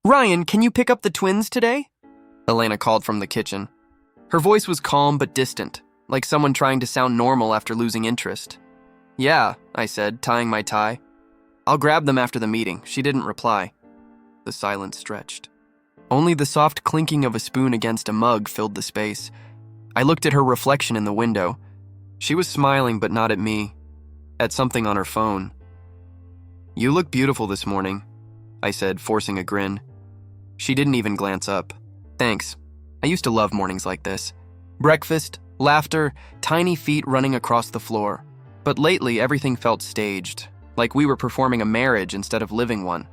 Ryan, can you pick up the twins today? Elena called from the kitchen. Her voice was calm but distant, like someone trying to sound normal after losing interest. Yeah, I said, tying my tie. I'll grab them after the meeting. She didn't reply. The silence stretched. Only the soft clinking of a spoon against a mug filled the space. I looked at her reflection in the window. She was smiling, but not at me. At something on her phone. You look beautiful this morning, I said, forcing a grin. She didn't even glance up. Thanks. I used to love mornings like this. Breakfast, laughter, tiny feet running across the floor. But lately, everything felt staged, like we were performing a marriage instead of living one.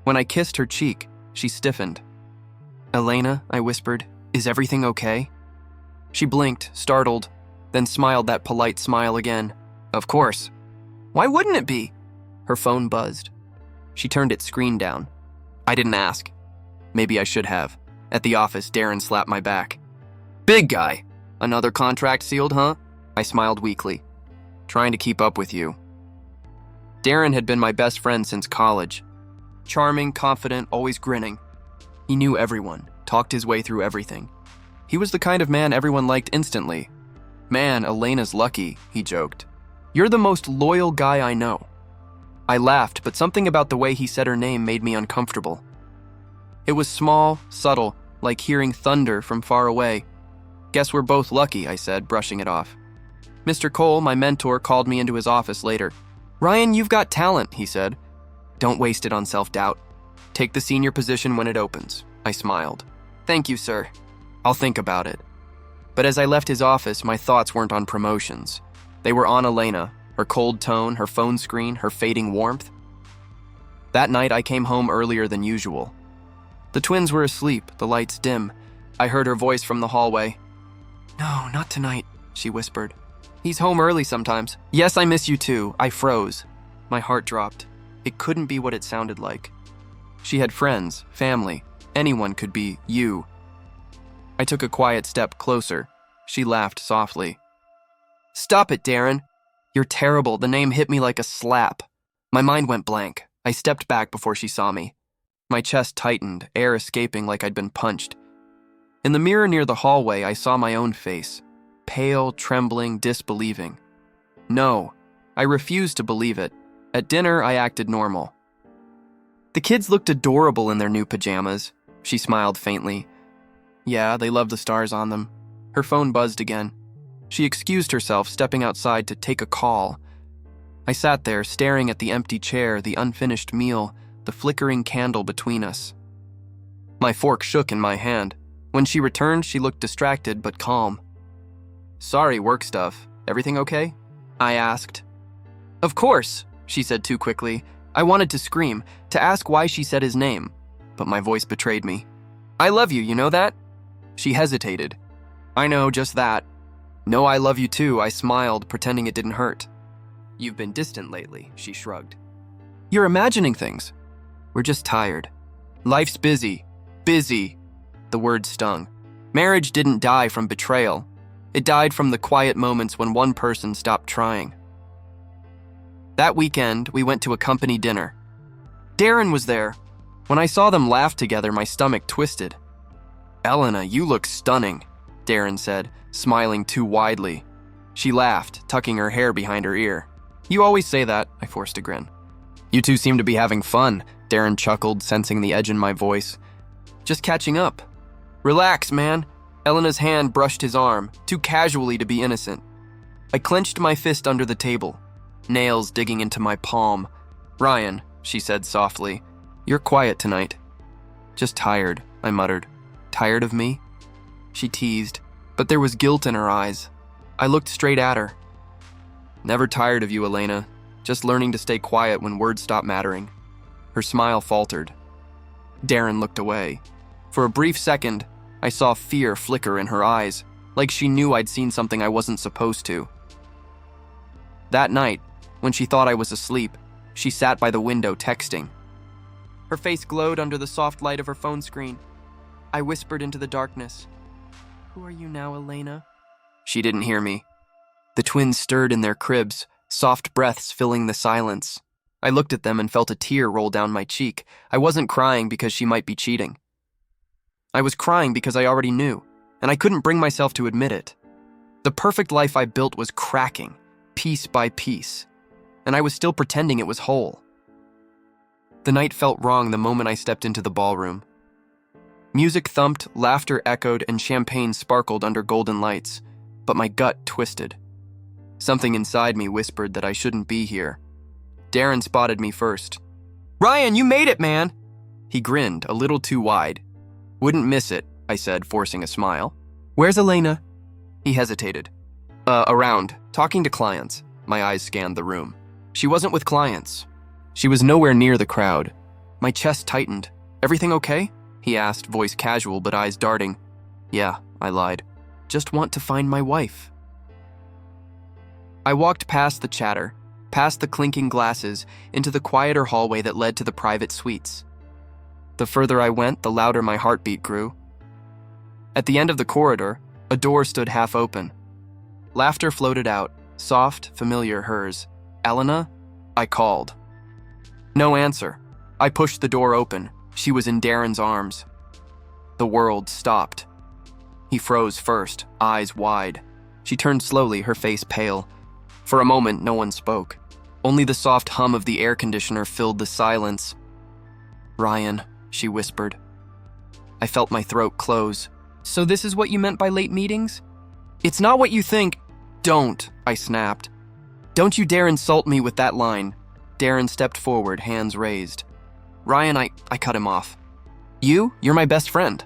When I kissed her cheek, she stiffened. Elena, I whispered, is everything okay? She blinked, startled, then smiled that polite smile again. Of course. Why wouldn't it be? Her phone buzzed. She turned its screen down. I didn't ask. Maybe I should have. At the office, Darren slapped my back. Big guy. Another contract sealed, huh? I smiled weakly. Trying to keep up with you. Darren had been my best friend since college. Charming, confident, always grinning. He knew everyone, talked his way through everything. He was the kind of man everyone liked instantly. Man, Elena's lucky, he joked. You're the most loyal guy I know. I laughed, but something about the way he said her name made me uncomfortable. It was small, subtle, like hearing thunder from far away. Guess we're both lucky, I said, brushing it off. Mr. Cole, my mentor, called me into his office later. Ryan, you've got talent, he said. Don't waste it on self-doubt. Take the senior position when it opens. I smiled. Thank you, sir. I'll think about it. But as I left his office, my thoughts weren't on promotions. They were on Elena, her cold tone, her phone screen, her fading warmth. That night, I came home earlier than usual. The twins were asleep, the lights dim. I heard her voice from the hallway. No, not tonight, she whispered. He's home early sometimes. Yes, I miss you too. I froze. My heart dropped. It couldn't be what it sounded like. She had friends, family. Anyone could be you. I took a quiet step closer. She laughed softly. Stop it, Darren. You're terrible. The name hit me like a slap. My mind went blank. I stepped back before she saw me. My chest tightened, air escaping like I'd been punched. In the mirror near the hallway, I saw my own face. Pale, trembling, disbelieving. No, I refused to believe it. At dinner, I acted normal. The kids looked adorable in their new pajamas. She smiled faintly. Yeah, they loved the stars on them. Her phone buzzed again. She excused herself, stepping outside to take a call. I sat there, staring at the empty chair, the unfinished meal, the flickering candle between us. My fork shook in my hand. When she returned, she looked distracted but calm. Sorry, work stuff. Everything okay? I asked. Of course, she said too quickly. I wanted to scream, to ask why she said his name, but my voice betrayed me. I love you, you know that? She hesitated. I know, just that. No, I love you too, I smiled, pretending it didn't hurt. You've been distant lately, she shrugged. You're imagining things. We're just tired. Life's busy. Busy. The word stung. Marriage didn't die from betrayal. It died from the quiet moments when one person stopped trying. That weekend, we went to a company dinner. Darren was there. When I saw them laugh together, my stomach twisted. Elena, you look stunning, Darren said, smiling too widely. She laughed, tucking her hair behind her ear. You always say that, I forced a grin. You two seem to be having fun, Darren chuckled, sensing the edge in my voice. Just catching up. Relax, man. Elena's hand brushed his arm, too casually to be innocent. I clenched my fist under the table, nails digging into my palm. Ryan, she said softly, you're quiet tonight. Just tired, I muttered. Tired of me? She teased, but there was guilt in her eyes. I looked straight at her. Never tired of you, Elena. Just learning to stay quiet when words stop mattering. Her smile faltered. Darren looked away. For a brief second, I saw fear flicker in her eyes, like she knew I'd seen something I wasn't supposed to. That night, when she thought I was asleep, she sat by the window texting. Her face glowed under the soft light of her phone screen. I whispered into the darkness. Who are you now, Elena? She didn't hear me. The twins stirred in their cribs, soft breaths filling the silence. I looked at them and felt a tear roll down my cheek. I wasn't crying because she might be cheating. I was crying because I already knew, and I couldn't bring myself to admit it. The perfect life I built was cracking, piece by piece, and I was still pretending it was whole. The night felt wrong the moment I stepped into the ballroom. Music thumped, laughter echoed, and champagne sparkled under golden lights, but my gut twisted. Something inside me whispered that I shouldn't be here. Darren spotted me first. "Ryan, you made it, man!" He grinned, a little too wide. "Wouldn't miss it," I said, forcing a smile. "Where's Elena?" He hesitated. Around, talking to clients." My eyes scanned the room. She wasn't with clients. She was nowhere near the crowd. My chest tightened. "Everything okay?" he asked, voice casual but eyes darting. "Yeah," I lied. "Just want to find my wife." I walked past the chatter, past the clinking glasses, into the quieter hallway that led to the private suites. The further I went, the louder my heartbeat grew. At the end of the corridor, a door stood half open. Laughter floated out, soft, familiar hers. "Elena?" I called. No answer. I pushed the door open. She was in Darren's arms. The world stopped. He froze first, eyes wide. She turned slowly, her face pale. For a moment, no one spoke. Only the soft hum of the air conditioner filled the silence. "Ryan," she whispered. I felt my throat close. "So this is what you meant by late meetings?" "It's not what you think." "Don't," I snapped. "Don't you dare insult me with that line." Darren stepped forward, hands raised. "Ryan," I cut him off. You're my best friend.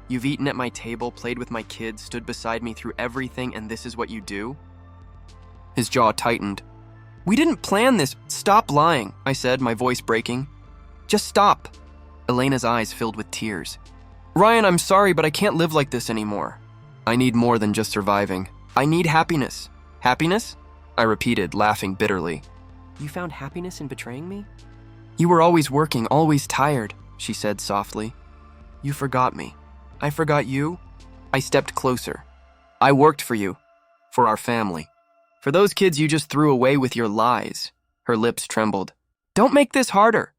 You've eaten at my table, played with my kids, stood beside me through everything, and this is what you do?" His jaw tightened. "We didn't plan this." "Stop lying," I said, my voice breaking. "Just stop." Elena's eyes filled with tears. "Ryan, I'm sorry, but I can't live like this anymore. I need more than just surviving. I need happiness." "Happiness?" I repeated, laughing bitterly. "You found happiness in betraying me?" "You were always working, always tired," she said softly. "You forgot me." "I forgot you?" I stepped closer. "I worked for you, for our family, for those kids you just threw away with your lies." Her lips trembled. "Don't make this harder."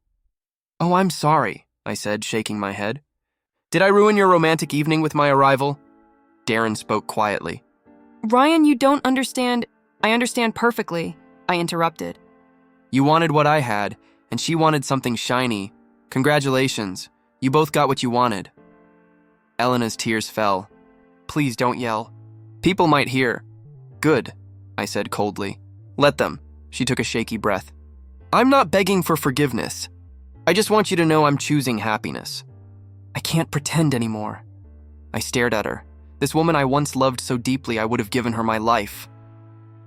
"Oh, I'm sorry," I said, shaking my head. "Did I ruin your romantic evening with my arrival?" Darren spoke quietly. "Ryan, you don't understand." "I understand perfectly," I interrupted. "You wanted what I had, and she wanted something shiny. Congratulations, you both got what you wanted." Elena's tears fell. "Please don't yell. People might hear." "Good," I said coldly. "Let them." She took a shaky breath. "I'm not begging for forgiveness. I just want you to know I'm choosing happiness." "I can't pretend anymore." I stared at her. This woman I once loved so deeply I would have given her my life.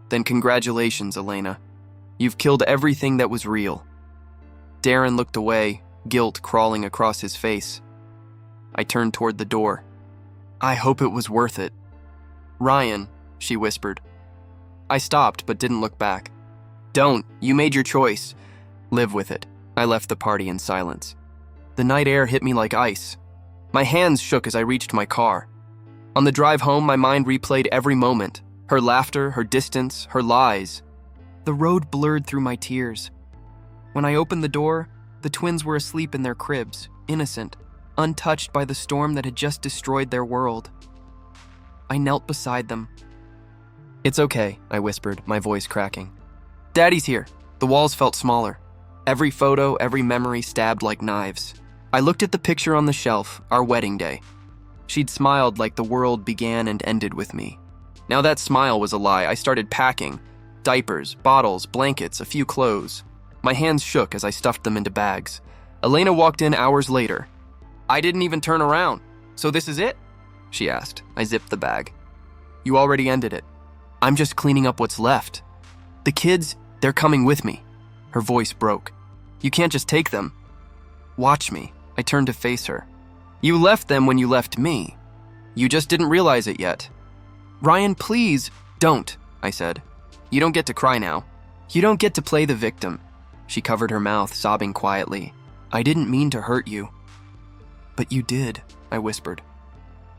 "Then congratulations, Elena. You've killed everything that was real." Darren looked away, guilt crawling across his face. I turned toward the door. "I hope it was worth it." "Ryan," she whispered. I stopped but didn't look back. "Don't. You made your choice. Live with it." I left the party in silence. The night air hit me like ice. My hands shook as I reached my car. On the drive home, my mind replayed every moment. Her laughter, her distance, her lies. The road blurred through my tears. When I opened the door, the twins were asleep in their cribs, innocent, untouched by the storm that had just destroyed their world. I knelt beside them. "It's okay," I whispered, my voice cracking. "Daddy's here." The walls felt smaller. Every photo, every memory stabbed like knives. I looked at the picture on the shelf, our wedding day. She'd smiled like the world began and ended with me. Now that smile was a lie. I started packing. Diapers, bottles, blankets, a few clothes. My hands shook as I stuffed them into bags. Elena walked in hours later. "I didn't even turn around. So this is it?" she asked. I zipped the bag. "You already ended it. I'm just cleaning up what's left. The kids, they're coming with me." Her voice broke. "You can't just take them." "Watch me." I turned to face her. "You left them when you left me. You just didn't realize it yet." "Ryan, please." "Don't," I said. "You don't get to cry now. You don't get to play the victim." She covered her mouth, sobbing quietly. "I didn't mean to hurt you." "But you did," I whispered.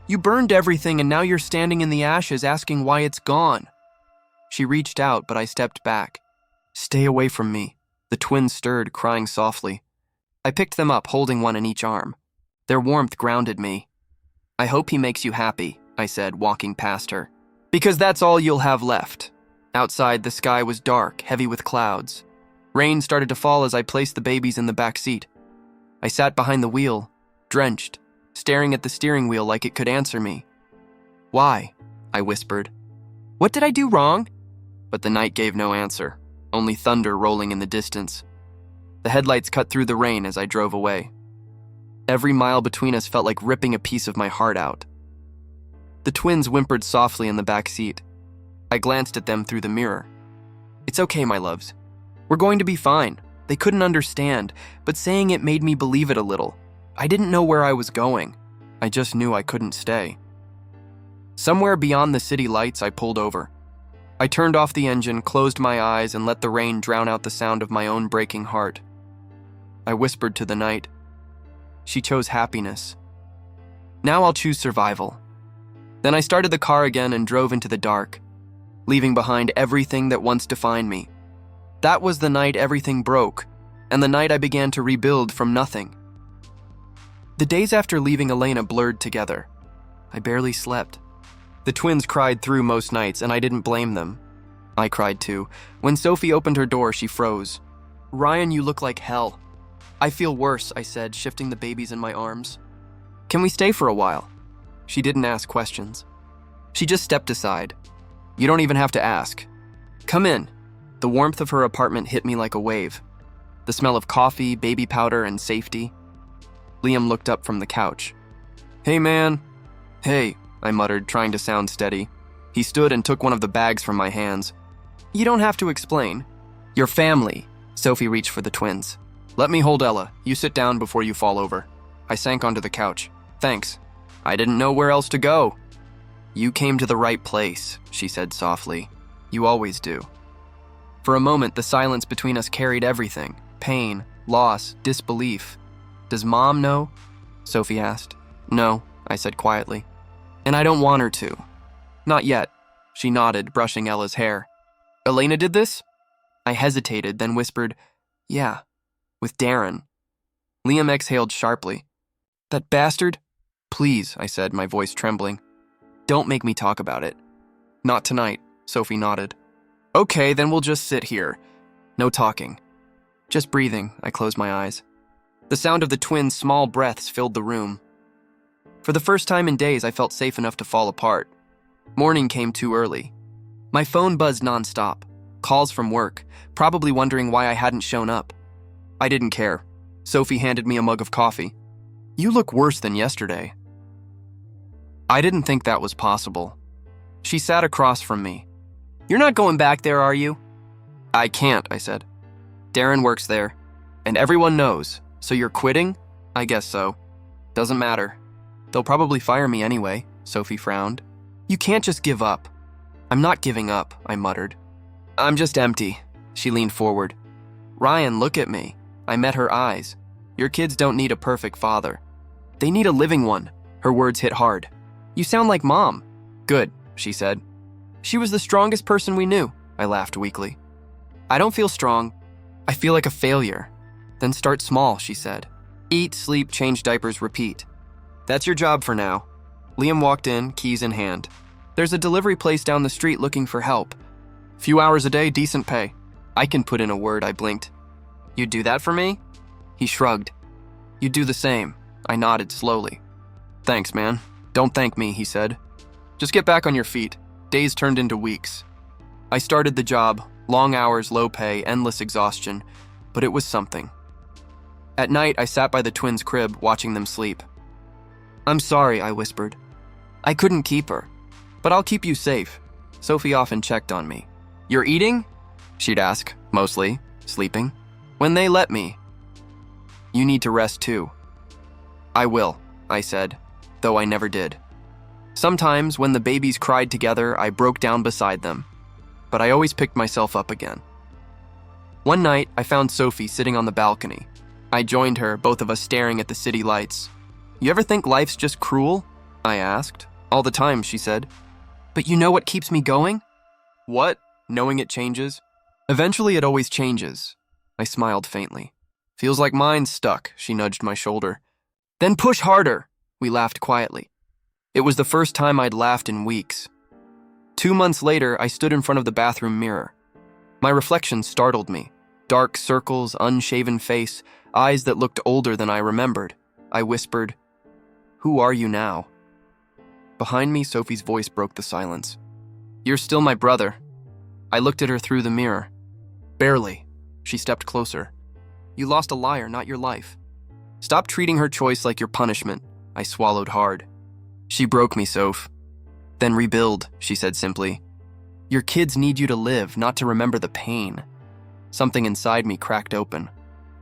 "You burned everything and now you're standing in the ashes asking why it's gone." She reached out, but I stepped back. "Stay away from me." The twins stirred, crying softly. I picked them up, holding one in each arm. Their warmth grounded me. "I hope he makes you happy," I said, walking past her. "Because that's all you'll have left." Outside, the sky was dark, heavy with clouds. Rain started to fall as I placed the babies in the back seat. I sat behind the wheel, drenched, staring at the steering wheel like it could answer me. "Why?" I whispered. "What did I do wrong?" But the night gave no answer, only thunder rolling in the distance. The headlights cut through the rain as I drove away. Every mile between us felt like ripping a piece of my heart out. The twins whimpered softly in the back seat. I glanced at them through the mirror. "It's okay, my loves. We're going to be fine." They couldn't understand, but saying it made me believe it a little. I didn't know where I was going. I just knew I couldn't stay. Somewhere beyond the city lights, I pulled over. I turned off the engine, closed my eyes, and let the rain drown out the sound of my own breaking heart. I whispered to the night. She chose happiness. Now I'll choose survival. Then I started the car again and drove into the dark, leaving behind everything that once defined me. That was the night everything broke, and the night I began to rebuild from nothing. The days after leaving Elena blurred together. I barely slept. The twins cried through most nights, and I didn't blame them. I cried too. When Sophie opened her door, she froze. "Ryan, you look like hell." "I feel worse," I said, shifting the babies in my arms. "Can we stay for a while?" She didn't ask questions. She just stepped aside. "You don't even have to ask. Come in." The warmth of her apartment hit me like a wave. The smell of coffee, baby powder, and safety. Liam looked up from the couch. "Hey, man." "Hey," I muttered, trying to sound steady. He stood and took one of the bags from my hands. "You don't have to explain." "Your family." Sophie reached for the twins. "Let me hold Ella. You sit down before you fall over." I sank onto the couch. "Thanks. I didn't know where else to go." "You came to the right place," she said softly. "You always do." For a moment, the silence between us carried everything. Pain, loss, disbelief. "Does Mom know?" Sophie asked. "No," I said quietly. "And I don't want her to." "Not yet." She nodded, brushing Ella's hair. "Elena did this?" I hesitated, then whispered, "Yeah, with Darren." Liam exhaled sharply. "That bastard?" "Please," I said, my voice trembling. "Don't make me talk about it." "Not tonight," Sophie nodded. "Okay, then we'll just sit here. No talking. Just breathing." I closed my eyes. The sound of the twins' small breaths filled the room. For the first time in days, I felt safe enough to fall apart. Morning came too early. My phone buzzed nonstop. Calls from work, probably wondering why I hadn't shown up. I didn't care. Sophie handed me a mug of coffee. "You look worse than yesterday." I didn't think that was possible. She sat across from me. "You're not going back there, are you?" "I can't," I said. "Darren works there, and everyone knows. So you're quitting?" "I guess so. Doesn't matter. They'll probably fire me anyway," Sophie frowned. "You can't just give up." "I'm not giving up," I muttered. "I'm just empty." She leaned forward. "Ryan, look at me." I met her eyes. "Your kids don't need a perfect father. They need a living one." Her words hit hard. "You sound like Mom." "Good," she said. "She was the strongest person we knew," I laughed weakly. "I don't feel strong. I feel like a failure." "Then start small," she said. "Eat, sleep, change diapers, repeat. That's your job for now." Liam walked in, keys in hand. "There's a delivery place down the street looking for help. Few hours a day, decent pay." "I can put in a word," I blinked. "You'd do that for me?" He shrugged. "You'd do the same." I nodded slowly. "Thanks, man." "Don't thank me," he said. "Just get back on your feet." Days turned into weeks. I started the job, long hours, low pay, endless exhaustion, but it was something. At night, I sat by the twins' crib, watching them sleep. "I'm sorry," I whispered. "I couldn't keep her, but I'll keep you safe." Sophie often checked on me. "You're eating?" she'd ask, mostly, sleeping. "When they let me." "You need to rest too." "I will," I said, though I never did. Sometimes, when the babies cried together, I broke down beside them, but I always picked myself up again. One night, I found Sophie sitting on the balcony. I joined her, both of us staring at the city lights. "You ever think life's just cruel?" I asked. "All the time," she said. "But you know what keeps me going?" "What?" "Knowing it changes. Eventually, it always changes. I smiled faintly. Feels like mine's stuck, she nudged my shoulder. Then push harder, we laughed quietly. It was the first time I'd laughed in weeks. 2 months later, I stood in front of the bathroom mirror. My reflection startled me. Dark circles, unshaven face, eyes that looked older than I remembered. I whispered, "Who are you now?" Behind me, Sophie's voice broke the silence. "You're still my brother." I looked at her through the mirror. "Barely." She stepped closer. "You lost a liar, not your life. Stop treating her choice like your punishment." I swallowed hard. "She broke me, Soph." "Then rebuild," she said simply. "Your kids need you to live, not to remember the pain." Something inside me cracked open.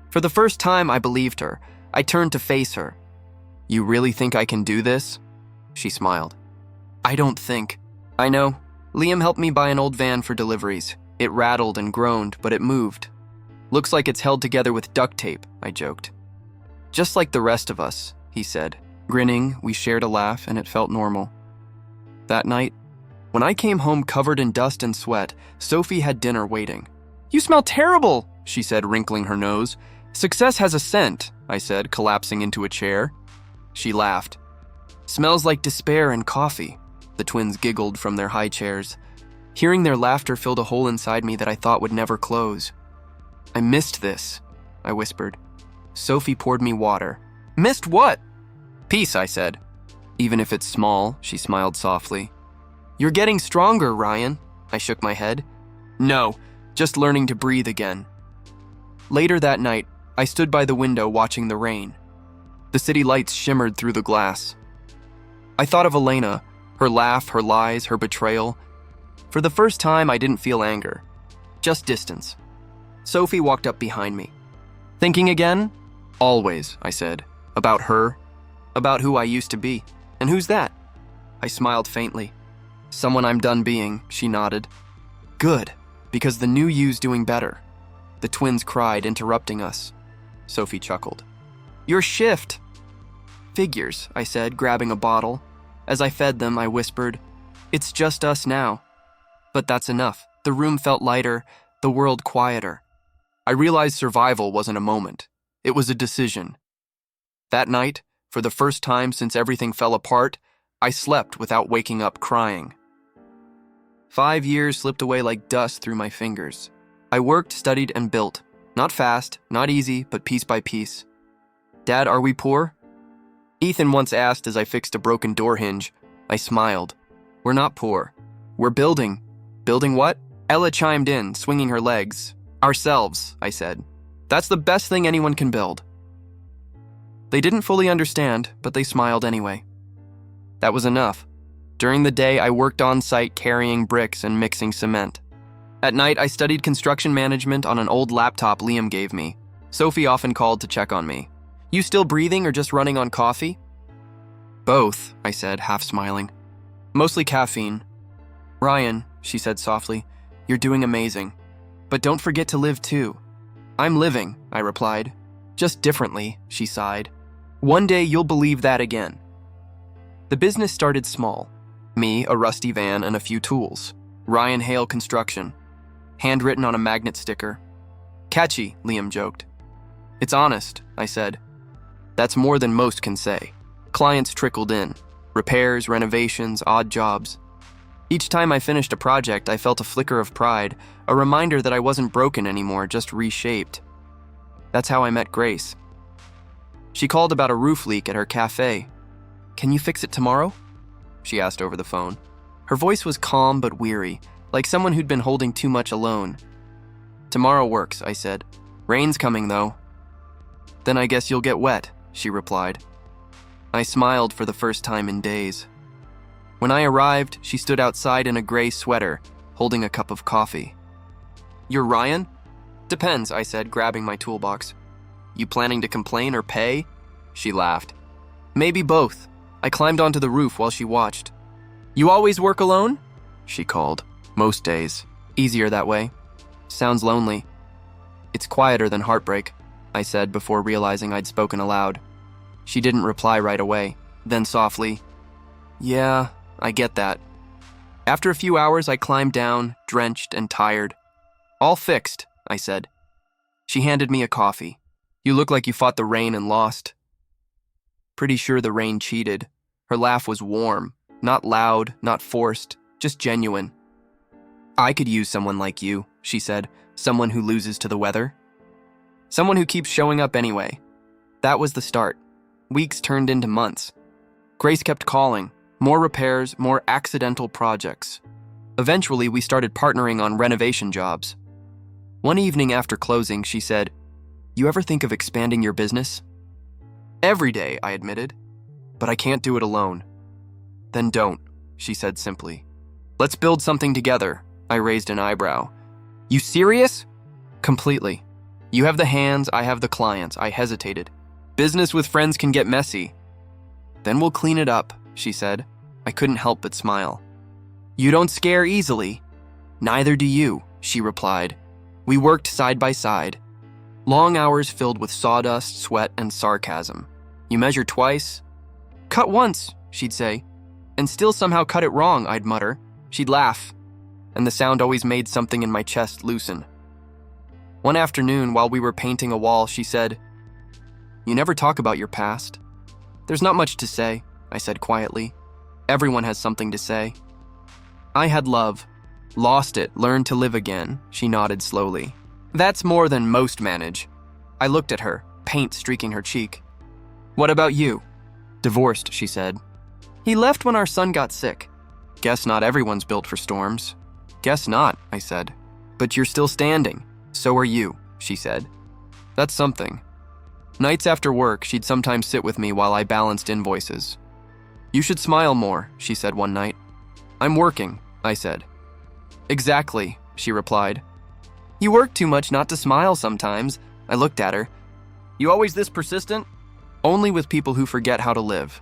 For the first time, I believed her. I turned to face her. "You really think I can do this?" She smiled. "I don't think." "I know. Liam helped me buy an old van for deliveries. It rattled and groaned, but it moved. Looks like it's held together with duct tape," I joked. "Just like the rest of us," he said. Grinning, we shared a laugh, and it felt normal. That night, when I came home covered in dust and sweat, Sophie had dinner waiting. "You smell terrible," she said, wrinkling her nose. "Success has a scent," I said, collapsing into a chair. She laughed. "Smells like despair and coffee." The twins giggled from their high chairs. Hearing their laughter filled a hole inside me that I thought would never close. "I missed this," I whispered. Sophie poured me water. "Missed what?" "Peace," I said. "Even if it's small," she smiled softly. "You're getting stronger, Ryan." I shook my head. "No, just learning to breathe again." Later that night, I stood by the window watching the rain. The city lights shimmered through the glass. I thought of Elena, her laugh, her lies, her betrayal. For the first time, I didn't feel anger, just distance. Sophie walked up behind me. "Thinking again?" "Always," I said. "About her, about who I used to be." "And who's that?" I smiled faintly. "Someone I'm done being," she nodded. "Good, because the new you's doing better." The twins cried, interrupting us. Sophie chuckled. "Your shift." "Figures," I said, grabbing a bottle. As I fed them, I whispered, "It's just us now." But that's enough. The room felt lighter, the world quieter. I realized survival wasn't a moment. It was a decision. That night, for the first time since everything fell apart, I slept without waking up crying. 5 years slipped away like dust through my fingers. I worked, studied, and built. Not fast, not easy, but piece by piece. "Dad, are we poor?" Ethan once asked as I fixed a broken door hinge. I smiled. "We're not poor. We're building." "Building what?" Ella chimed in, swinging her legs. "Ourselves," I said. "That's the best thing anyone can build." They didn't fully understand, but they smiled anyway. That was enough. During the day, I worked on site carrying bricks and mixing cement. At night, I studied construction management on an old laptop Liam gave me. Sophie often called to check on me. "You still breathing or just running on coffee?" "Both," I said, half smiling. "Mostly caffeine." "Ryan," she said softly, "you're doing amazing. But don't forget to live too." "I'm living," I replied. "Just differently," she sighed. "One day you'll believe that again." The business started small. Me, a rusty van, and a few tools. Ryan Hale Construction. Handwritten on a magnet sticker. "Catchy," Liam joked. "It's honest," I said. That's more than most can say. Clients trickled in. Repairs, renovations, odd jobs. Each time I finished a project, I felt a flicker of pride, a reminder that I wasn't broken anymore, just reshaped. That's how I met Grace. She called about a roof leak at her cafe. "Can you fix it tomorrow?" she asked over the phone. Her voice was calm but weary, like someone who'd been holding too much alone. "Tomorrow works," I said. "Rain's coming, though." "Then I guess you'll get wet," she replied. I smiled for the first time in days. When I arrived, she stood outside in a gray sweater, holding a cup of coffee. "You're Ryan?" "Depends," I said, grabbing my toolbox. "You planning to complain or pay?" She laughed. "Maybe both." I climbed onto the roof while she watched. "You always work alone?" she called. "Most days. Easier that way." "Sounds lonely." "It's quieter than Heartbreak," I said before realizing I'd spoken aloud. She didn't reply right away. Then softly, "Yeah, I get that." After a few hours, I climbed down, drenched and tired. "All fixed," I said. She handed me a coffee. You look like you fought the rain and lost. Pretty sure the rain cheated. Her laugh was warm, not loud, not forced, just genuine. I could use someone like you, she said, someone who loses to the weather. Someone who keeps showing up anyway. That was the start. Weeks turned into months. Grace kept calling. More repairs, more accidental projects. Eventually, we started partnering on renovation jobs. One evening after closing, she said, "You ever think of expanding your business?" "Every day," I admitted. "But I can't do it alone." "Then don't," she said simply. "Let's build something together." I raised an eyebrow. "You serious?" "Completely. You have the hands, I have the clients." I hesitated. "Business with friends can get messy." "Then we'll clean it up," she said. I couldn't help but smile. "You don't scare easily." "Neither do you," she replied. We worked side by side. Long hours filled with sawdust, sweat, and sarcasm. "You measure twice?" "Cut once," she'd say. "And still somehow cut it wrong," I'd mutter. She'd laugh, and the sound always made something in my chest loosen. One afternoon, while we were painting a wall, she said, "You never talk about your past." "There's not much to say," I said quietly. "Everyone has something to say." "I had love. Lost it, learned to live again," she nodded slowly. "That's more than most manage." I looked at her, paint streaking her cheek. "What about you?" "Divorced," she said. "He left when our son got sick." "Guess not everyone's built for storms." "Guess not," I said. "But you're still standing." "So are you," she said. "That's something." Nights after work, she'd sometimes sit with me while I balanced invoices. "You should smile more," she said one night. "I'm working," I said. "Exactly," she replied. "You work too much not to smile sometimes." I looked at her. "You always this persistent?" "Only with people who forget how to live."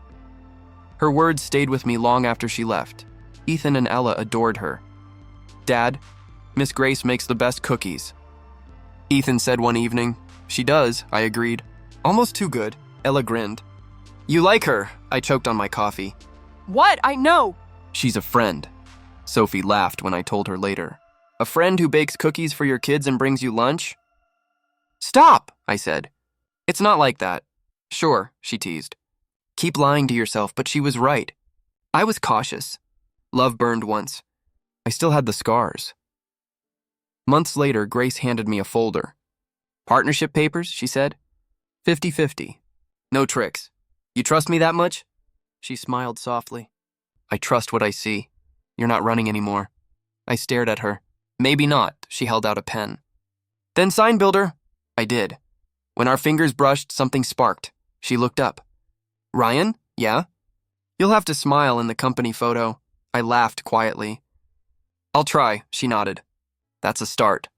Her words stayed with me long after she left. Ethan and Ella adored her. "Dad, Miss Grace makes the best cookies," Ethan said one evening. "She does," I agreed. "Almost too good." Ella grinned. "You like her," I choked on my coffee. What? I know. "She's a friend." Sophie laughed when I told her later. "A friend who bakes cookies for your kids and brings you lunch?" "Stop," I said. "It's not like that." "Sure," she teased. "Keep lying to yourself," but she was right. I was cautious. Love burned once. I still had the scars. Months later, Grace handed me a folder. "Partnership papers," she said. 50-50. No tricks. "You trust me that much?" She smiled softly. "I trust what I see. You're not running anymore." I stared at her. "Maybe not." She held out a pen. "Then sign, builder." I did. When our fingers brushed, something sparked. She looked up. "Ryan? Yeah?" "You'll have to smile in the company photo." I laughed quietly. "I'll try," she nodded. "That's a start."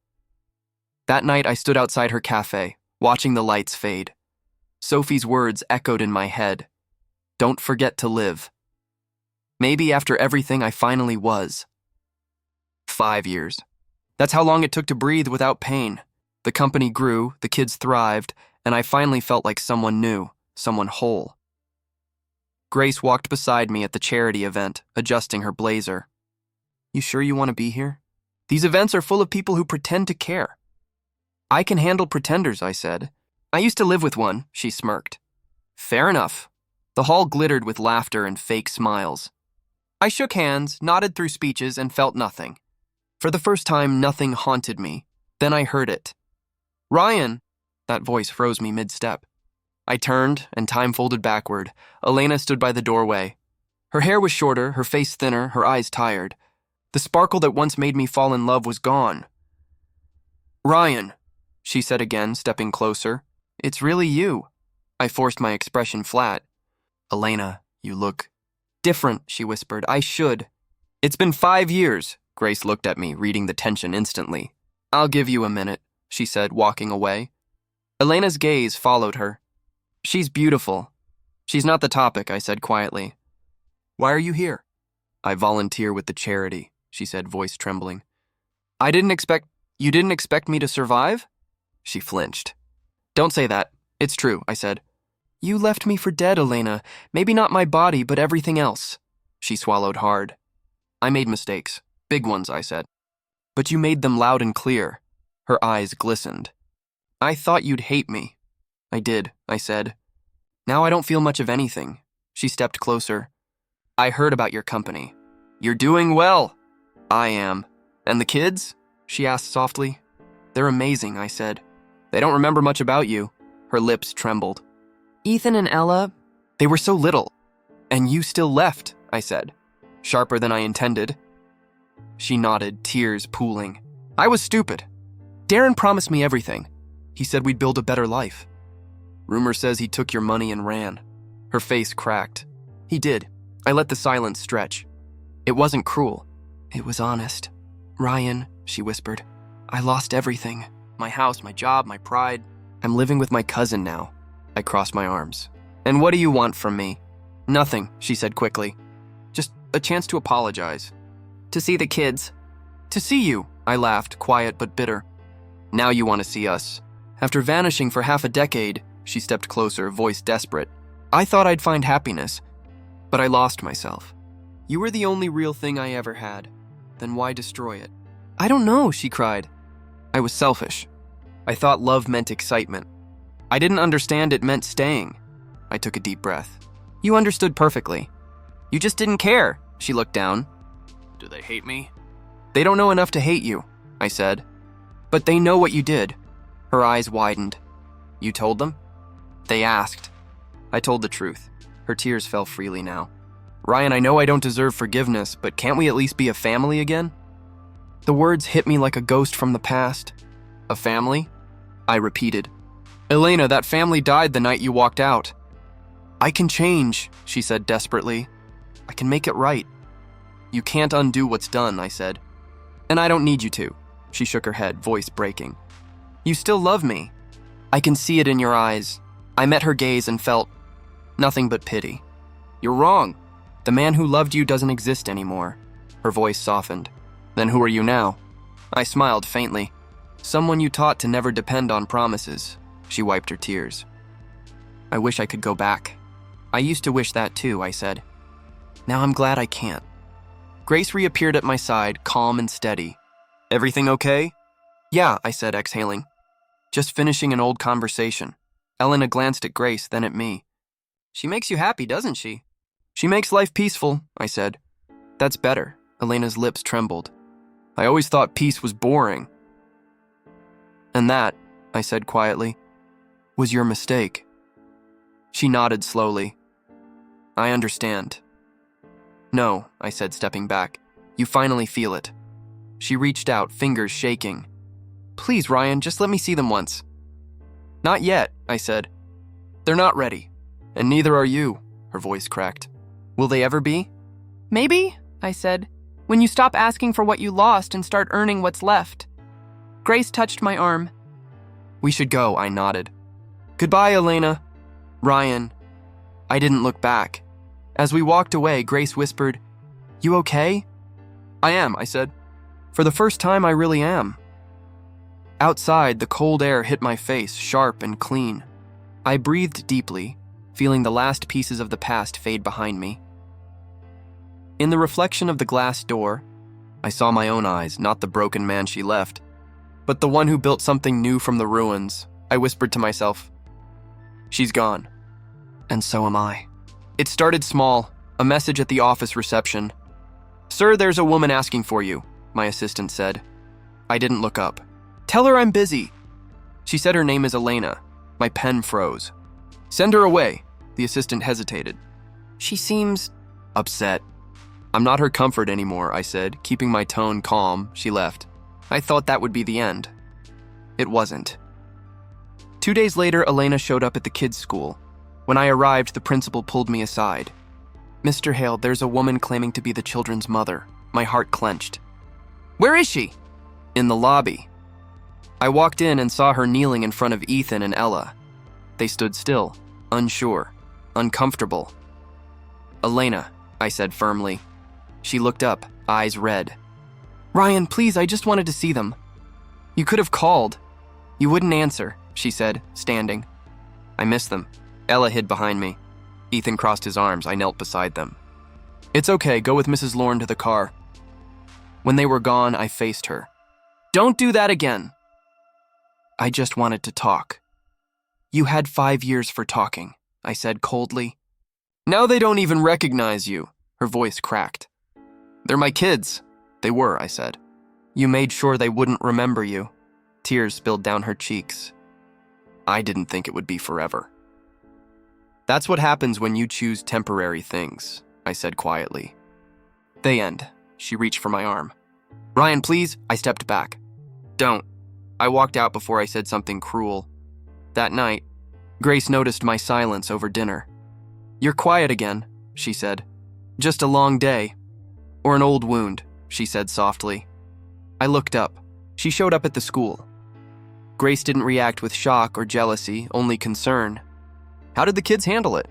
That night, I stood outside her cafe, watching the lights fade. Sophie's words echoed in my head. "Don't forget to live." Maybe after everything, I finally was. 5 years. That's how long it took to breathe without pain. The company grew, the kids thrived, and I finally felt like someone new, someone whole. Grace walked beside me at the charity event, adjusting her blazer. "You sure you want to be here? These events are full of people who pretend to care." "I can handle pretenders," I said. "I used to live with one," she smirked. "Fair enough." The hall glittered with laughter and fake smiles. I shook hands, nodded through speeches, and felt nothing. For the first time, nothing haunted me. Then I heard it. "Ryan!" That voice froze me mid-step. I turned, and time folded backward. Elena stood by the doorway. Her hair was shorter, her face thinner, her eyes tired. The sparkle that once made me fall in love was gone. "Ryan," she said again, stepping closer. "It's really you." I forced my expression flat. "Elena, you look different," she whispered. "I should." "It's been 5 years." Grace looked at me, reading the tension instantly. "I'll give you a minute," she said, walking away. Elena's gaze followed her. "She's beautiful." "She's not the topic," I said quietly. "Why are you here?" "I volunteer with the charity," she said, voice trembling. You didn't expect me to survive?" She flinched. "Don't say that. It's true," I said. "You left me for dead, Elena. Maybe not my body, but everything else." She swallowed hard. "I made mistakes. Big ones," I said. "But you made them loud and clear." Her eyes glistened. I thought you'd hate me. I did, I said. Now I don't feel much of anything. She stepped closer. I heard about your company. You're doing well. I am. And the kids? She asked softly. They're amazing, I said. They don't remember much about you. Her lips trembled. Ethan and Ella, They were so little. And you still left, I said, sharper than I intended. She nodded, tears pooling. I was stupid. Darren promised me everything. He said we'd build a better life. Rumor says he took your money and ran. Her face cracked. He did. I let the silence stretch. It wasn't cruel. It was honest. Ryan, she whispered, I lost everything. My house, my job, my pride. I'm living with my cousin now. I crossed my arms. And what do you want from me? Nothing, she said quickly. Just a chance to apologize. to see the kids. To see you, I laughed, quiet but bitter. Now you want to see us. After vanishing for half a decade, she stepped closer, voice desperate. I thought I'd find happiness, but I lost myself. You were the only real thing I ever had. Then why destroy it? I don't know, she cried. I was selfish. I thought love meant excitement. I didn't understand it meant staying. I took a deep breath. You understood perfectly. You just didn't care. She looked down. Do they hate me? They don't know enough to hate you, I said. But they know what you did. Her eyes widened. You told them? They asked. I told the truth. Her tears fell freely now. Ryan, I know I don't deserve forgiveness, but can't we at least be a family again? The words hit me like a ghost from the past. A family? I repeated. Elena, that family died the night you walked out. I can change, she said desperately. I can make it right. You can't undo what's done, I said. And I don't need you to. She shook her head, voice breaking. You still love me. I can see it in your eyes. I met her gaze and felt nothing but pity. You're wrong. The man who loved you doesn't exist anymore. Her voice softened. Then who are you now? I smiled faintly. Someone you taught to never depend on promises. She wiped her tears. I wish I could go back. I used to wish that too, I said. Now I'm glad I can't. Grace reappeared at my side, calm and steady. Everything okay? Yeah, I said, exhaling. Just finishing an old conversation. Elena glanced at Grace, then at me. She makes you happy, doesn't she? She makes life peaceful, I said. That's better. Elena's lips trembled. I always thought peace was boring. And that, I said quietly, was your mistake. She nodded slowly. I understand. No, I said, stepping back. You finally feel it. She reached out, fingers shaking. Please, Ryan, just let me see them once. Not yet, I said. They're not ready. And neither are you, her voice cracked. Will they ever be? Maybe, I said, when you stop asking for what you lost and start earning what's left. Grace touched my arm. We should go, I nodded. Goodbye, Elena. Ryan. I didn't look back. As we walked away, Grace whispered, You okay? I am, I said. For the first time, I really am. Outside, the cold air hit my face, sharp and clean. I breathed deeply, feeling the last pieces of the past fade behind me. In the reflection of the glass door, I saw my own eyes, not the broken man she left, but the one who built something new from the ruins. I whispered to myself, She's gone. And so am I. It started small, a message at the office reception. Sir, there's a woman asking for you, my assistant said. I didn't look up. Tell her I'm busy. She said her name is Elena. My pen froze. Send her away. The assistant hesitated. She seems upset. I'm not her comfort anymore, I said, keeping my tone calm. She left. I thought that would be the end. It wasn't. 2 days later, Elena showed up at the kids' school. When I arrived, the principal pulled me aside. Mr. Hale, there's a woman claiming to be the children's mother. My heart clenched. Where is she? In the lobby. I walked in and saw her kneeling in front of Ethan and Ella. They stood still, unsure, uncomfortable. Elena, I said firmly. She looked up, eyes red. Ryan, please, I just wanted to see them. You could have called. You wouldn't answer, she said, standing. I missed them. Ella hid behind me. Ethan crossed his arms. I knelt beside them. It's okay, go with Mrs. Lorne to the car. When they were gone, I faced her. Don't do that again. I just wanted to talk. You had 5 years for talking, I said coldly. Now they don't even recognize you, her voice cracked. They're my kids. They were, I said. You made sure they wouldn't remember you. Tears spilled down her cheeks. I didn't think it would be forever. That's what happens when you choose temporary things, I said quietly. They end. She reached for my arm. Ryan, please, I stepped back. Don't. I walked out before I said something cruel. That night, Grace noticed my silence over dinner. You're quiet again, she said. Just a long day. Or an old wound, she said softly. I looked up. She showed up at the school. Grace didn't react with shock or jealousy, only concern. How did the kids handle it?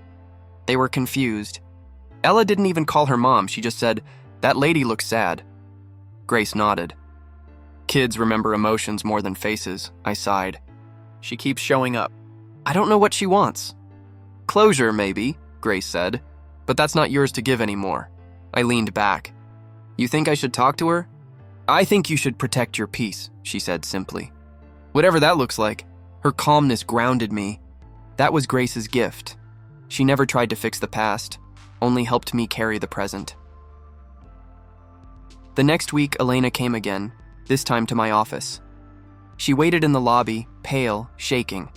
They were confused. Ella didn't even call her mom. She just said, "That lady looks sad." Grace nodded. Kids remember emotions more than faces, I sighed. She keeps showing up. I don't know what she wants. Closure, maybe, Grace said, but that's not yours to give anymore. I leaned back. You think I should talk to her? I think you should protect your peace, she said simply. Whatever that looks like. Her calmness grounded me. That was Grace's gift. She never tried to fix the past, only helped me carry the present. The next week, Elena came again, this time to my office. She waited in the lobby, pale, shaking.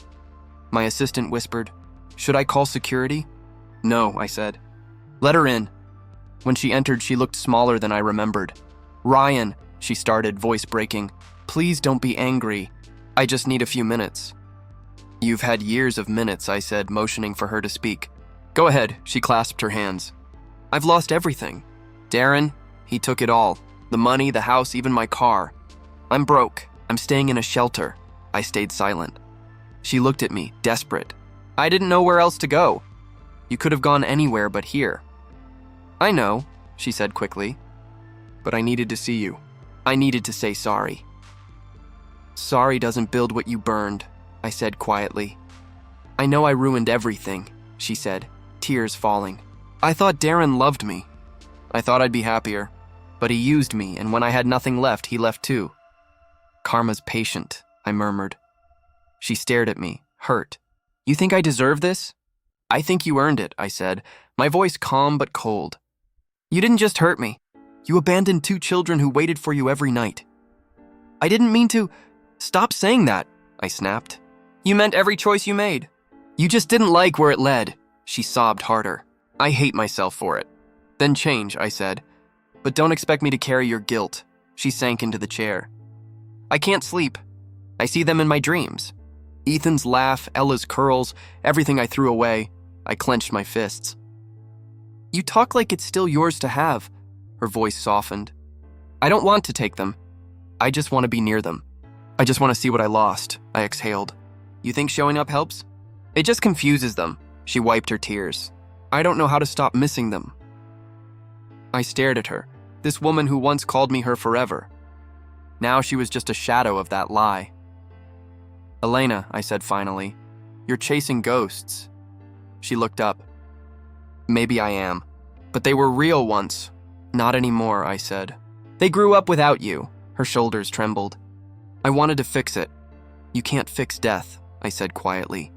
My assistant whispered, "Should I call security?" "No," I said. "Let her in." When she entered, she looked smaller than I remembered. "Ryan," she started, voice breaking. "Please don't be angry. I just need a few minutes." "You've had years of minutes," I said, motioning for her to speak. "Go ahead," she clasped her hands. "I've lost everything. Darren, he took it all. The money, the house, even my car. I'm broke. I'm staying in a shelter." I stayed silent. She looked at me, desperate. "I didn't know where else to go. You could have gone anywhere but here." "I know," she said quickly. "But I needed to see you. I needed to say sorry." "Sorry doesn't build what you burned," I said quietly. "I know I ruined everything," she said, tears falling. "I thought Darren loved me. I thought I'd be happier. But he used me, and when I had nothing left, he left too." "Karma's patient," I murmured. She stared at me, hurt. "You think I deserve this?" "I think you earned it," I said, my voice calm but cold. "You didn't just hurt me. You abandoned 2 children who waited for you every night." "I didn't mean to." "Stop saying that," I snapped. "You meant every choice you made. You just didn't like where it led." She sobbed harder. "I hate myself for it." "Then change," I said. "But don't expect me to carry your guilt." She sank into the chair. "I can't sleep. I see them in my dreams. Ethan's laugh, Ella's curls, everything I threw away." I clenched my fists. "You talk like it's still yours to have." Her voice softened. "I don't want to take them. I just want to be near them. I just want to see what I lost." I exhaled. "You think showing up helps?" "It just confuses them." She wiped her tears. "I don't know how to stop missing them." I stared at her, this woman who once called me her forever. Now she was just a shadow of that lie. "Elena," I said finally, "you're chasing ghosts." She looked up. "Maybe I am. But they were real once." "Not anymore," I said. "They grew up without you." Her shoulders trembled. "I wanted to fix it." "You can't fix death," I said quietly.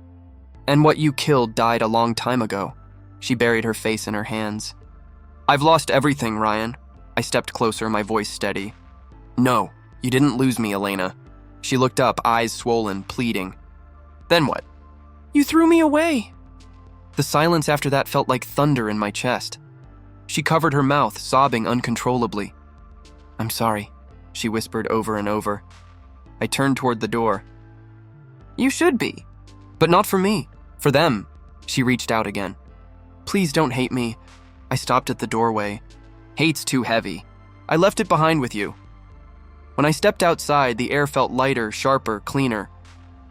"And what you killed died a long time ago." She buried her face in her hands. "I've lost everything, Ryan." I stepped closer, my voice steady. "No, you didn't lose me, Elena." She looked up, eyes swollen, pleading. "Then what?" "You threw me away." The silence after that felt like thunder in my chest. She covered her mouth, sobbing uncontrollably. "I'm sorry," she whispered over and over. I turned toward the door. "You should be." "But not for me. For them." She reached out again. "Please don't hate me." I stopped at the doorway. "Hate's too heavy. I left it behind with you." When I stepped outside, the air felt lighter, sharper, cleaner.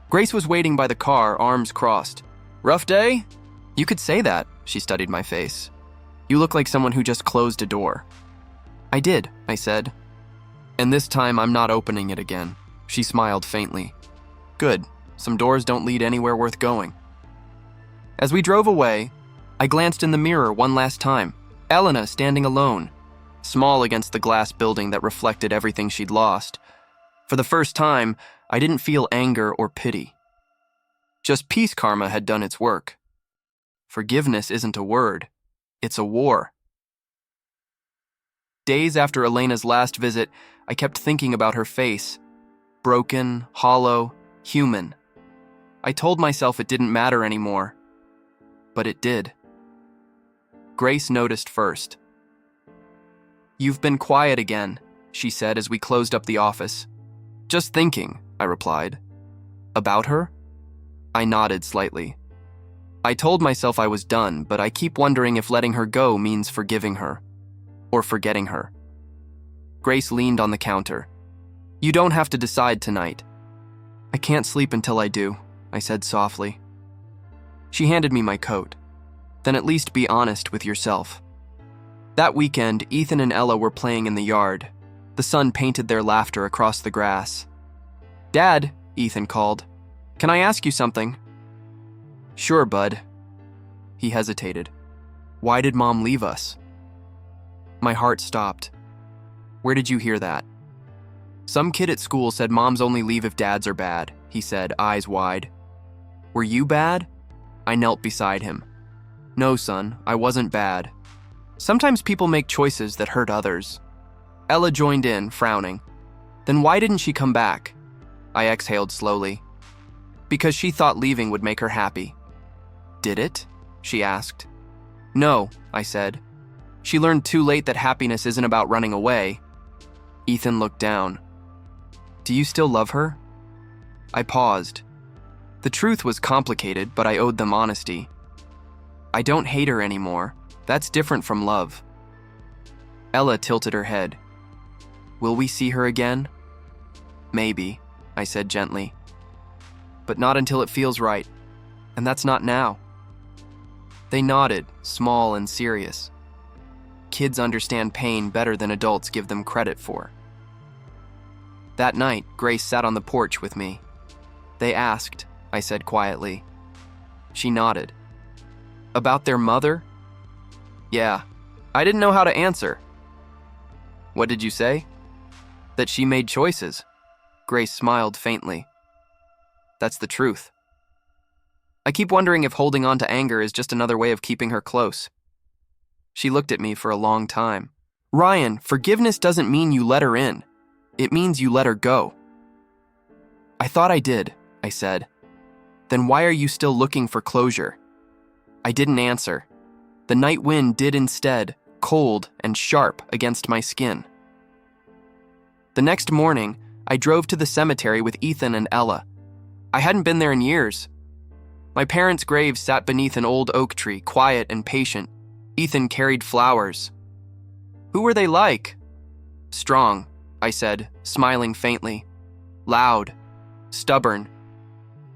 Grace was waiting by the car, arms crossed. "Rough day?" "You could say that," she studied my face. "You look like someone who just closed a door." "I did," I said. "And this time I'm not opening it again." She smiled faintly. "Good. Some doors don't lead anywhere worth going." As we drove away, I glanced in the mirror one last time. Elena standing alone, small against the glass building that reflected everything she'd lost. For the first time, I didn't feel anger or pity. Just peace karma had done its work. Forgiveness isn't a word, it's a war. Days after Elena's last visit, I kept thinking about her face. Broken, hollow, human. I told myself it didn't matter anymore. But it did. Grace noticed first. "You've been quiet again," she said as we closed up the office. "Just thinking," I replied. "About her?" I nodded slightly. I told myself I was done, but I keep wondering if letting her go means forgiving her. Or forgetting her. Grace leaned on the counter. "You don't have to decide tonight." "I can't sleep until I do," I said softly. She handed me my coat. "Then at least be honest with yourself." That weekend, Ethan and Ella were playing in the yard. The sun painted their laughter across the grass. "Dad," Ethan called, "can I ask you something?" "Sure, bud." He hesitated. "Why did Mom leave us?" My heart stopped. "Where did you hear that?" "Some kid at school said moms only leave if dads are bad," he said, eyes wide. "Were you bad?" I knelt beside him. "No, son, I wasn't bad. Sometimes people make choices that hurt others." Ella joined in, frowning. "Then why didn't she come back?" I exhaled slowly. "Because she thought leaving would make her happy." "Did it?" she asked. "No," I said. "She learned too late that happiness isn't about running away." Ethan looked down. "Do you still love her?" I paused. The truth was complicated, but I owed them honesty. "I don't hate her anymore. That's different from love." Ella tilted her head. "Will we see her again?" "Maybe," I said gently. "But not until it feels right. And that's not now." They nodded, small and serious. Kids understand pain better than adults give them credit for. That night, Grace sat on the porch with me. "They asked," I said quietly. She nodded. "About their mother?" "Yeah." I didn't know how to answer. "What did you say?" "That she made choices." Grace smiled faintly. "That's the truth." I keep wondering if holding on to anger is just another way of keeping her close. She looked at me for a long time. "Ryan, forgiveness doesn't mean you let her in. It means you let her go." "I thought I did," I said. "Then why are you still looking for closure?" I didn't answer. The night wind did instead, cold and sharp against my skin. The next morning, I drove to the cemetery with Ethan and Ella. I hadn't been there in years. My parents' graves sat beneath an old oak tree, quiet and patient. Ethan carried flowers. "Who were they like?" "Strong," I said, smiling faintly. "Loud. Stubborn.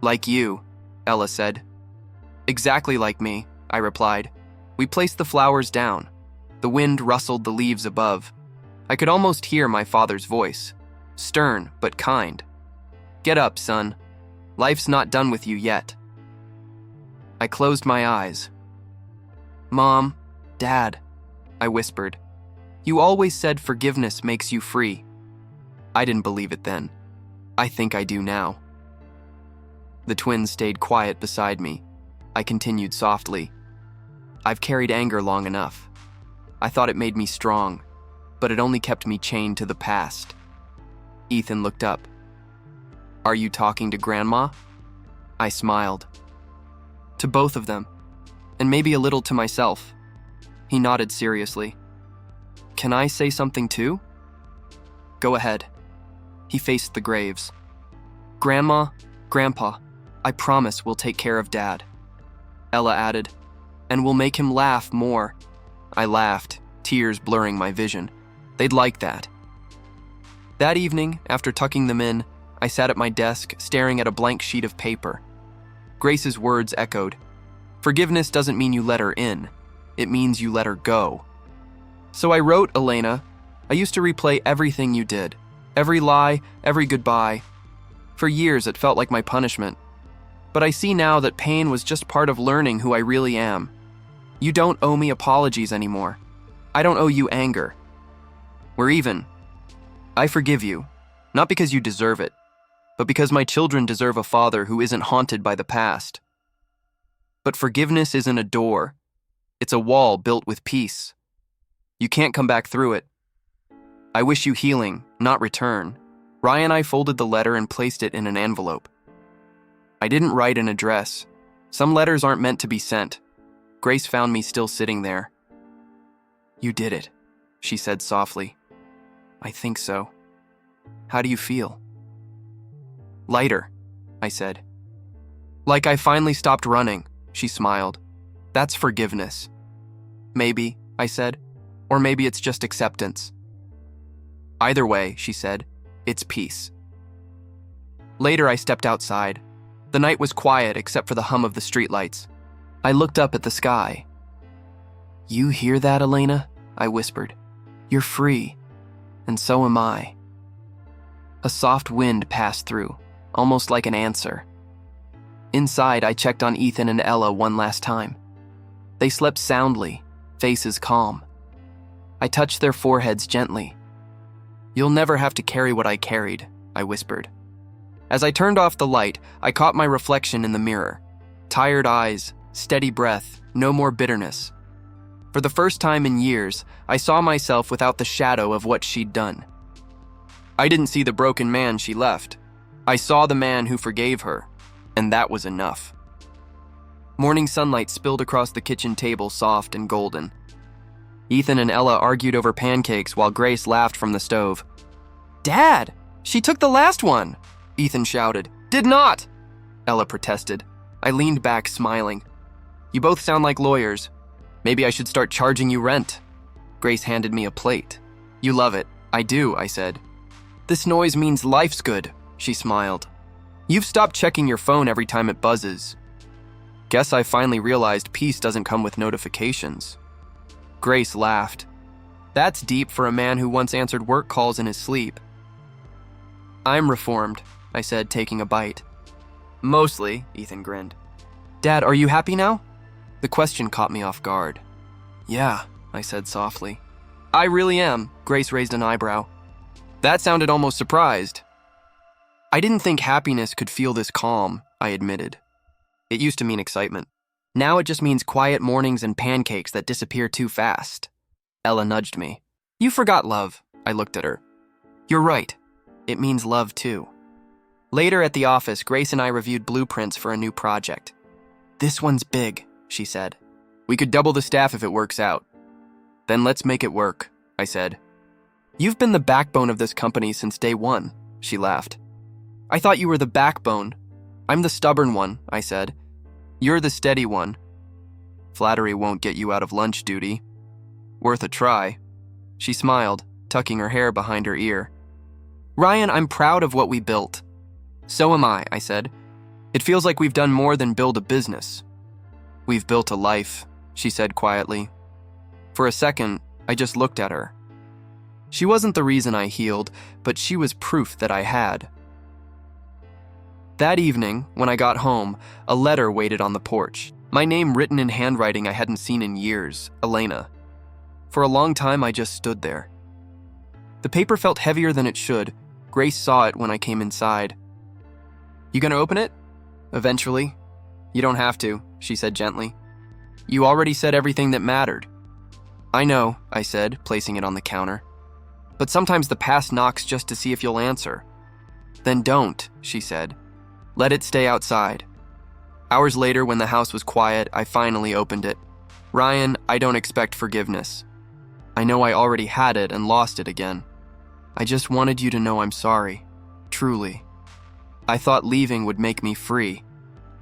Like you," Ella said. "Exactly like me," I replied. We placed the flowers down. The wind rustled the leaves above. I could almost hear my father's voice, stern but kind. "Get up, son. Life's not done with you yet." I closed my eyes. "Mom, Dad," I whispered. "You always said forgiveness makes you free." I didn't believe it then. I think I do now. The twins stayed quiet beside me. I continued softly. "I've carried anger long enough. I thought it made me strong, but it only kept me chained to the past." Ethan looked up. "Are you talking to Grandma?" I smiled. "To both of them, and maybe a little to myself." He nodded seriously. "Can I say something too?" "Go ahead." He faced the graves. "Grandma, Grandpa, I promise we'll take care of Dad." Ella added, "And we'll make him laugh more." I laughed, tears blurring my vision. They'd like that. That evening, after tucking them in, I sat at my desk, staring at a blank sheet of paper. Grace's words echoed. "Forgiveness doesn't mean you let her in. It means you let her go." So I wrote, "Elena, I used to replay everything you did. Every lie, every goodbye. For years it felt like my punishment. But I see now that pain was just part of learning who I really am. You don't owe me apologies anymore. I don't owe you anger. We're even. I forgive you. Not because you deserve it, but because my children deserve a father who isn't haunted by the past. But forgiveness isn't a door. It's a wall built with peace. You can't come back through it. I wish you healing, not return. Ryan and I folded the letter and placed it in an envelope. I didn't write an address. Some letters aren't meant to be sent. Grace found me still sitting there. You did it, she said softly. I think so. How do you feel? Lighter, I said. Like I finally stopped running, she smiled. That's forgiveness. Maybe, I said, or maybe it's just acceptance. Either way, she said, it's peace. Later, I stepped outside. The night was quiet except for the hum of the streetlights. I looked up at the sky. You hear that, Elena? I whispered. You're free, and so am I. A soft wind passed through, almost like an answer. Inside, I checked on Ethan and Ella one last time. They slept soundly, faces calm. I touched their foreheads gently. You'll never have to carry what I carried, I whispered. As I turned off the light, I caught my reflection in the mirror. Tired eyes, steady breath, no more bitterness. For the first time in years, I saw myself without the shadow of what she'd done. I didn't see the broken man she left. I saw the man who forgave her, and that was enough. Morning sunlight spilled across the kitchen table, soft and golden. Ethan and Ella argued over pancakes while Grace laughed from the stove. Dad, she took the last one, Ethan shouted. Did not, Ella protested. I leaned back, smiling. You both sound like lawyers. Maybe I should start charging you rent. Grace handed me a plate. You love it. I do, I said. This noise means life's good, she smiled. You've stopped checking your phone every time it buzzes. Guess I finally realized peace doesn't come with notifications. Grace laughed. That's deep for a man who once answered work calls in his sleep. I'm reformed, I said, taking a bite. Mostly, Ethan grinned. Dad, are you happy now? The question caught me off guard. Yeah, I said softly. I really am, Grace raised an eyebrow. That sounded almost surprised. I didn't think happiness could feel this calm, I admitted. It used to mean excitement. Now it just means quiet mornings and pancakes that disappear too fast. Ella nudged me. You forgot love, I looked at her. You're right. It means love too. Later at the office, Grace and I reviewed blueprints for a new project. This one's big, she said. We could double the staff if it works out. Then let's make it work, I said. You've been the backbone of this company since day one, she laughed. I thought you were the backbone. I'm the stubborn one, I said. You're the steady one. Flattery won't get you out of lunch duty. Worth a try. She smiled, tucking her hair behind her ear. Ryan, I'm proud of what we built. So am I said. It feels like we've done more than build a business. We've built a life, she said quietly. For a second, I just looked at her. She wasn't the reason I healed, but she was proof that I had. That evening, when I got home, a letter waited on the porch. My name written in handwriting I hadn't seen in years, Elena. For a long time, I just stood there. The paper felt heavier than it should. Grace saw it when I came inside. You gonna open it? Eventually. You don't have to, she said gently. You already said everything that mattered. I know, I said, placing it on the counter. But sometimes the past knocks just to see if you'll answer. Then don't, she said. Let it stay outside. Hours later, when the house was quiet, I finally opened it. Ryan, I don't expect forgiveness. I know I already had it and lost it again. I just wanted you to know I'm sorry. Truly. I thought leaving would make me free.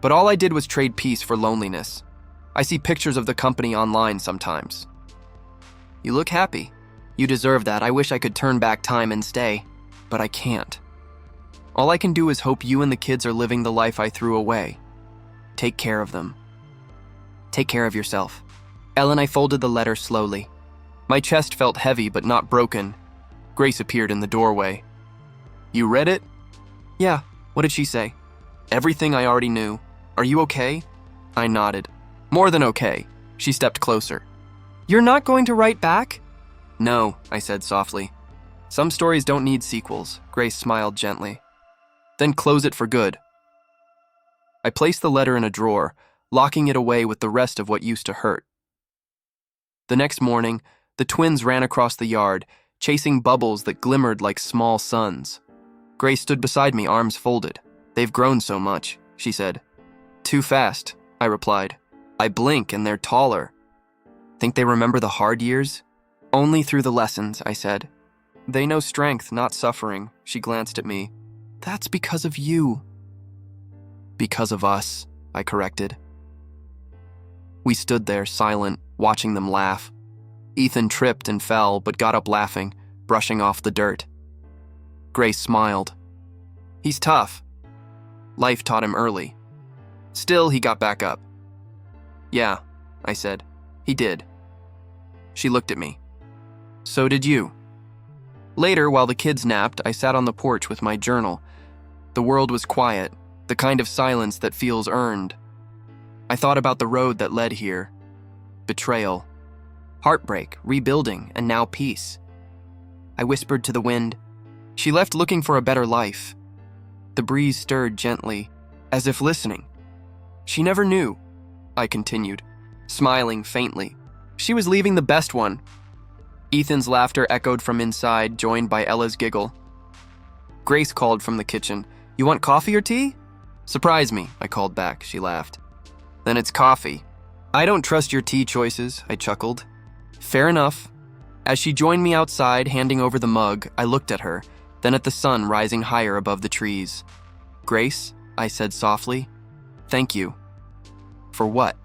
But all I did was trade peace for loneliness. I see pictures of the company online sometimes. You look happy. You deserve that. I wish I could turn back time and stay, but I can't. All I can do is hope you and the kids are living the life I threw away. Take care of them. Take care of yourself. Ella and I folded the letter slowly. My chest felt heavy but not broken. Grace appeared in the doorway. You read it? Yeah. What did she say? Everything I already knew. Are you okay? I nodded. More than okay. She stepped closer. You're not going to write back? No, I said softly. Some stories don't need sequels, Grace smiled gently. Then close it for good. I placed the letter in a drawer, locking it away with the rest of what used to hurt. The next morning, the twins ran across the yard, chasing bubbles that glimmered like small suns. Grace stood beside me, arms folded. They've grown so much, she said. Too fast, I replied. I blink and they're taller. Think they remember the hard years? Only through the lessons, I said. They know strength, not suffering, she glanced at me. That's because of you. Because of us, I corrected. We stood there, silent, watching them laugh. Ethan tripped and fell, but got up laughing, brushing off the dirt. Grace smiled. He's tough. Life taught him early. Still, he got back up. Yeah, I said. He did. She looked at me. So did you. Later, while the kids napped, I sat on the porch with my journal. The world was quiet, the kind of silence that feels earned. I thought about the road that led here. Betrayal. Heartbreak, rebuilding, and now peace. I whispered to the wind. She left looking for a better life. The breeze stirred gently, as if listening. She never knew, I continued, smiling faintly. She was leaving the best one. Ethan's laughter echoed from inside, joined by Ella's giggle. Grace called from the kitchen. You want coffee or tea? Surprise me, I called back. She laughed. Then it's coffee. I don't trust your tea choices, I chuckled. Fair enough. As she joined me outside, handing over the mug, I looked at her, then at the sun rising higher above the trees. Grace, I said softly, thank you. For what?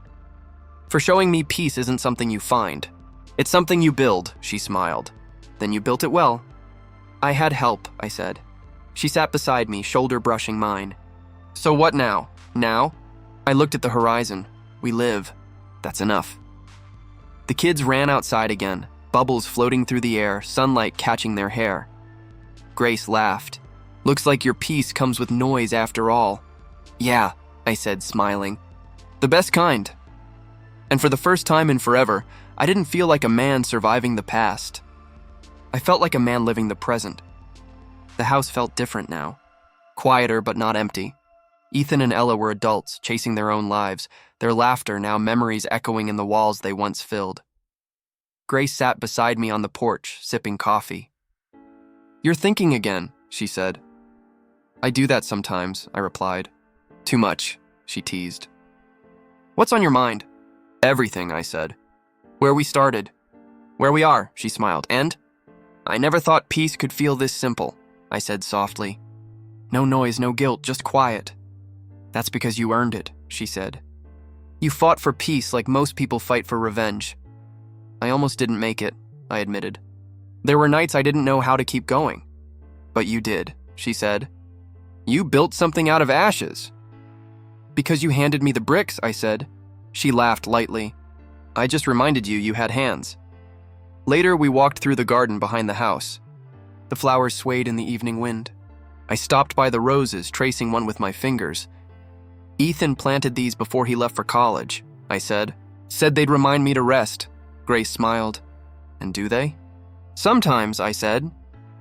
For showing me peace isn't something you find. It's something you build, she smiled. Then you built it well. I had help, I said. She sat beside me, shoulder brushing mine. So what now? Now? I looked at the horizon. We live. That's enough. The kids ran outside again, bubbles floating through the air, sunlight catching their hair. Grace laughed. Looks like your peace comes with noise after all. Yeah, I said, smiling. The best kind. And for the first time in forever, I didn't feel like a man surviving the past. I felt like a man living the present. The house felt different now. Quieter but not empty. Ethan and Ella were adults, chasing their own lives, their laughter now memories echoing in the walls they once filled. Grace sat beside me on the porch, sipping coffee. You're thinking again, she said. I do that sometimes, I replied. Too much, she teased. What's on your mind? Everything, I said. Where we started. Where we are, she smiled. And? I never thought peace could feel this simple, I said softly. No noise, no guilt, just quiet. That's because you earned it, she said. You fought for peace like most people fight for revenge. I almost didn't make it, I admitted. There were nights I didn't know how to keep going. But you did, she said. You built something out of ashes. Because you handed me the bricks, I said. She laughed lightly. I just reminded you had hands. Later, we walked through the garden behind the house. The flowers swayed in the evening wind. I stopped by the roses, tracing one with my fingers. Ethan planted these before he left for college, I said. Said they'd remind me to rest. Grace smiled. And do they? Sometimes, I said.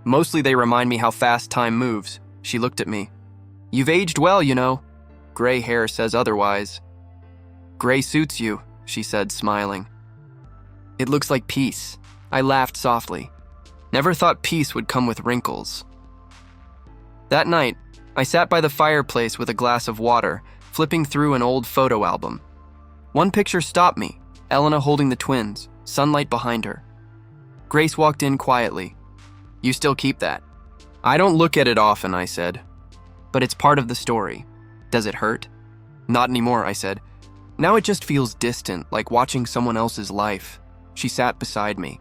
Mostly they remind me how fast time moves. She looked at me. You've aged well, you know. Gray hair says otherwise. Gray suits you, she said, smiling. It looks like peace. I laughed softly. Never thought peace would come with wrinkles. That night, I sat by the fireplace with a glass of water, flipping through an old photo album. One picture stopped me, Elena holding the twins, sunlight behind her. Grace walked in quietly. You still keep that? I don't look at it often, I said. But it's part of the story. Does it hurt? Not anymore, I said. Now it just feels distant, like watching someone else's life. She sat beside me.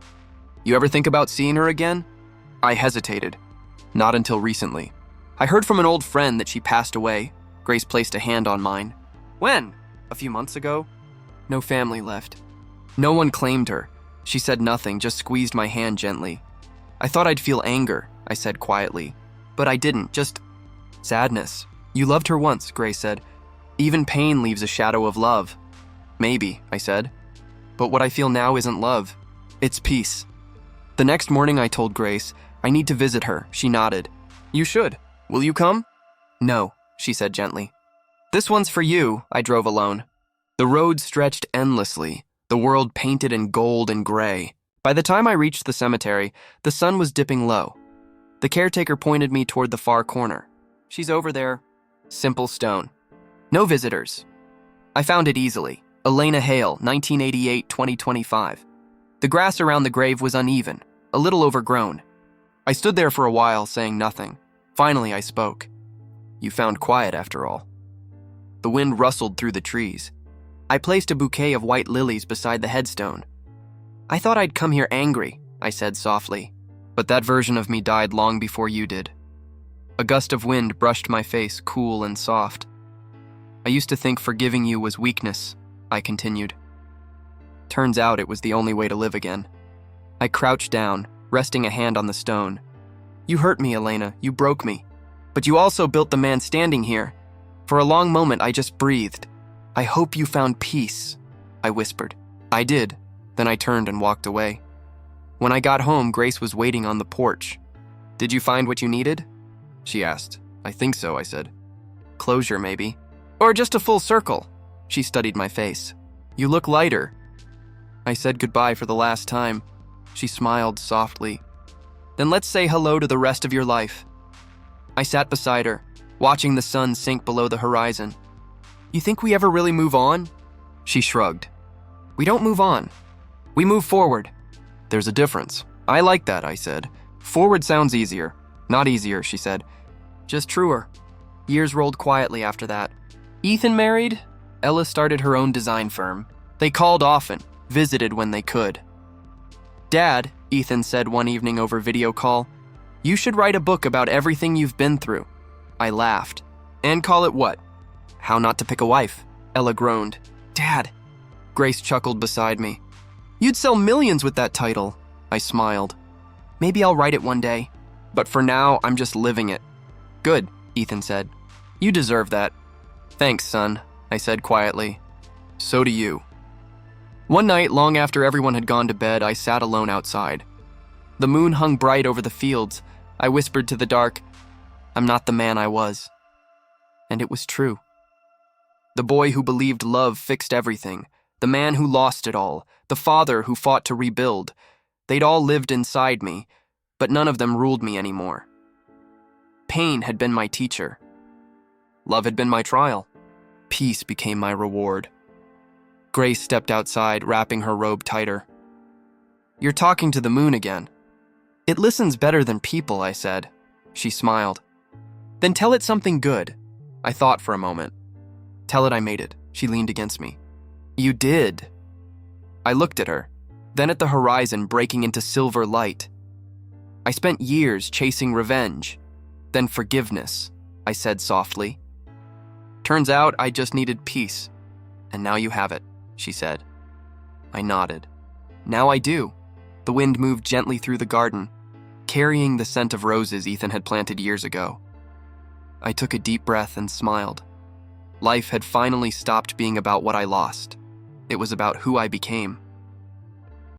You ever think about seeing her again? I hesitated. Not until recently. I heard from an old friend that she passed away. Grace placed a hand on mine. When? A few months ago? No family left. No one claimed her. She said nothing, just squeezed my hand gently. I thought I'd feel anger, I said quietly. But I didn't, just sadness. You loved her once, Grace said. Even pain leaves a shadow of love. Maybe, I said. But what I feel now isn't love. It's peace. The next morning I told Grace, I need to visit her, she nodded. You should. Will you come? No, she said gently. This one's for you, I drove alone. The road stretched endlessly, the world painted in gold and gray. By the time I reached the cemetery, the sun was dipping low. The caretaker pointed me toward the far corner. She's over there. Simple stone. No visitors. I found it easily. Elena Hale, 1988-2025. The grass around the grave was uneven, a little overgrown. I stood there for a while, saying nothing. Finally, I spoke. You found quiet after all. The wind rustled through the trees. I placed a bouquet of white lilies beside the headstone. I thought I'd come here angry, I said softly, but that version of me died long before you did. A gust of wind brushed my face, cool and soft. I used to think forgiving you was weakness, I continued. Turns out it was the only way to live again. I crouched down, resting a hand on the stone. You hurt me, Elena, you broke me. But you also built the man standing here. For a long moment, I just breathed. I hope you found peace, I whispered. I did. Then I turned and walked away. When I got home, Grace was waiting on the porch. Did you find what you needed? She asked. I think so, I said. Closure, maybe. Or just a full circle. She studied my face. You look lighter. I said goodbye for the last time. She smiled softly. Then let's say hello to the rest of your life. I sat beside her, watching the sun sink below the horizon. You think we ever really move on? She shrugged. We don't move on. We move forward. There's a difference. I like that, I said. Forward sounds easier. Not easier, she said. Just truer. Years rolled quietly after that. Ethan married. Ella started her own design firm. They called often, visited when they could. Dad, Ethan said one evening over video call, you should write a book about everything you've been through. I laughed. And call it what? How Not to Pick a Wife. Ella groaned. Dad. Grace chuckled beside me. You'd sell millions with that title. I smiled. Maybe I'll write it one day. But for now, I'm just living it. Good, Ethan said. You deserve that. Thanks, son, I said quietly. So do you. One night, long after everyone had gone to bed, I sat alone outside. The moon hung bright over the fields. I whispered to the dark, I'm not the man I was. And it was true. The boy who believed love fixed everything, the man who lost it all, the father who fought to rebuild, they'd all lived inside me, but none of them ruled me anymore. Pain had been my teacher. Love had been my trial. Peace became my reward. Grace stepped outside, wrapping her robe tighter. You're talking to the moon again. It listens better than people, I said. She smiled. Then tell it something good. I thought for a moment. Tell it I made it. She leaned against me. You did. I looked at her, then at the horizon breaking into silver light. I spent years chasing revenge, then forgiveness, I said softly. Turns out I just needed peace, and now you have it, she said. I nodded. Now I do. The wind moved gently through the garden, carrying the scent of roses Ethan had planted years ago. I took a deep breath and smiled. Life had finally stopped being about what I lost. It was about who I became.